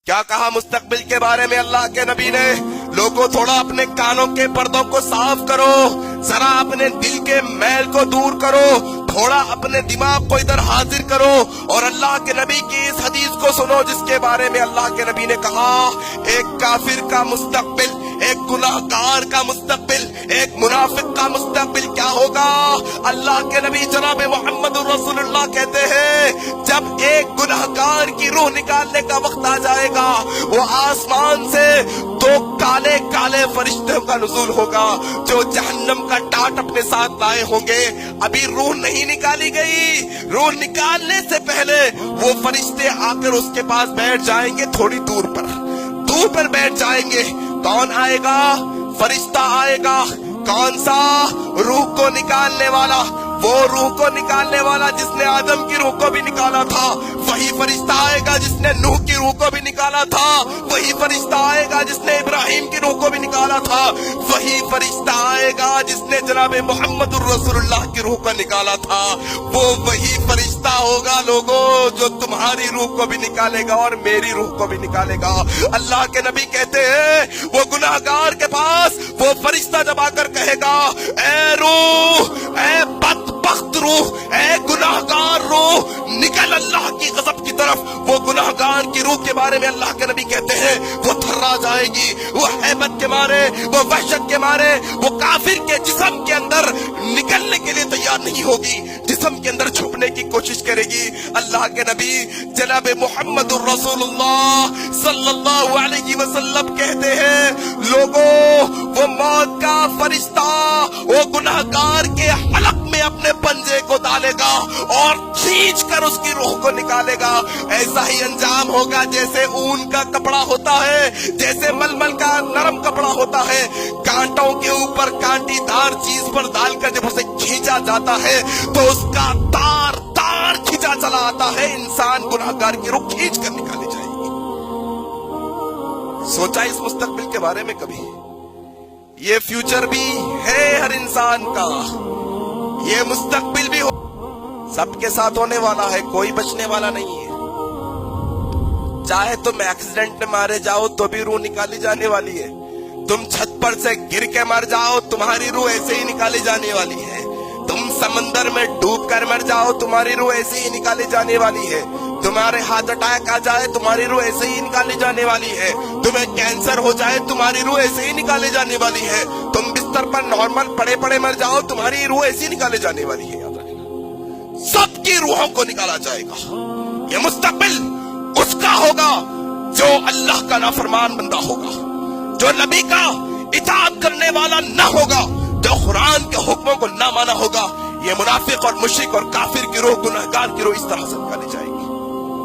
کیا کہا مستقبل کے بارے میں اللہ کے نبی نے؟ لوگوں تھوڑا اپنے کانوں کے پردوں کو صاف کرو، ذرا اپنے دل کے میل کو دور کرو، تھوڑا اپنے دماغ کو ادھر حاضر کرو اور اللہ کے نبی کی اس حدیث کو سنو جس کے بارے میں اللہ کے نبی نے کہا ایک کافر کا مستقبل، ایک گناہگار کا مستقبل، ایک منافق کا مستقبل کیا ہوگا؟ اللہ کے نبی جناب محمد رسول اللہ کہتے ہیں جب ایک گناہگار کی روح نکالنے کا وقت آ جائے گا، وہ آسمان سے دو کالے کالے فرشتوں کا نزول ہوگا جو جہنم کا ٹاٹ اپنے ساتھ لائے ہوں گے۔ ابھی روح نہیں نکالی گئی، روح نکالنے سے پہلے وہ فرشتے آ کر اس کے پاس بیٹھ جائیں گے، تھوڑی دور پر بیٹھ جائیں گے۔ کون آئے گا؟ فرشتہ آئے گا۔ کون سا؟ روح کو نکالنے والا، وہ روح کو نکالنے والا جس نے آدم کی روح کو بھی نکالا تھا۔ وہی فرشتہ آئے گا جس نے نوح کی روح کو بھی نکالا تھا۔ وہی فرشتہ آئے گا جس نے ابراہیم کی روح کو بھی نکالا تھا۔ وہی فرشتہ آئے گا جس نے جناب محمد الرسول اللہ کی روح کو نکالا تھا۔ وہ وہی فرشتہ ہوگا لوگوں جو تمہاری روح کو بھی نکالے گا اور میری روح کو بھی نکالے گا۔ اللہ کے نبی کہتے ہیں وہ گناہگار کے پاس وہ فرشتہ جب آ کر کہے گا اے روح، اے بدبخت روح، اے گناہگار روح، نکل اللہ کی غضب کی طرف۔ وہ گناہگار کی روح کے بارے میں اللہ کے نبی کہتے ہیں وہ تھرا جائے گی، وہ ہیبت کے مارے، وہ وحشت کے مارے، وہ کافر کے جسم کے اندر نکلنے کے لیے تیار نہیں ہوگی، جسم کے اندر چھپنے کی کوشش کرے گی۔ اللہ کے نبی جناب محمد الرسول اللہ صلی اللہ علیہ وسلم کہتے ہیں لوگوں وہ موت کا فرشتہ وہ گناہگار کے حلق میں اپنے پنجے کو ڈالے گا اور کھینچ کر اس کی روح کو نکالے گا۔ ایسا ہی انجام ہوگا جیسے اون کا کپڑا ہوتا ہے، جیسے ململ کا نرم کپڑا ہوتا ہے، کانٹوں کے اوپر کانٹی دار چیز پر ڈال کر جب اسے کھینچا جاتا ہے تو اس کا تار تار کھینچا چلا آتا ہے، انسان گناہگار کی روح کھینچ کر نکالی جائے گی۔ سوچا اس مستقبل کے بارے میں کبھی؟ یہ فیوچر بھی ہے ہر انسان کا، یہ مستقبل بھی سب کے ساتھ ہونے والا ہے، کوئی بچنے والا نہیں ہے۔ چاہے تم ایکسیڈنٹ میں مارے جاؤ تو بھی روح نکالی جانے والی ہے، تم چھت پر سے گر کے مر جاؤ تمہاری روح ایسے ہی نکالی جانے والی ہے، تم سمندر میں ڈوب کر مر جاؤ تمہاری روح ایسے ہی نکالی جانے والی ہے، تمہارے ہارٹ اٹیک آ جائے تمہاری روح ایسے ہی نکالی جانے والی ہے، تمہیں کینسر ہو جائے تمہاری روح ایسے ہی نکالی جانے والی ہے، تم بستر پر نارمل پڑے پڑے مر جاؤ تمہاری روح ایسے ہی نکالی جانے والی ہے۔ یاد رکھنا سب کی روحوں کو نکالا جائے گا۔ یہ مستقبل اس کا ہوگا جو اللہ کا نافرمان بندہ ہوگا، جو نبی کا اطاعت کرنے والا نہ ہوگا، جو قرآن کے حکموں کو نہ مانا ہوگا۔ یہ منافق اور مشرک اور کافر کی روح، گناہگار کی روح اس طرح سے نکالی جائے گی۔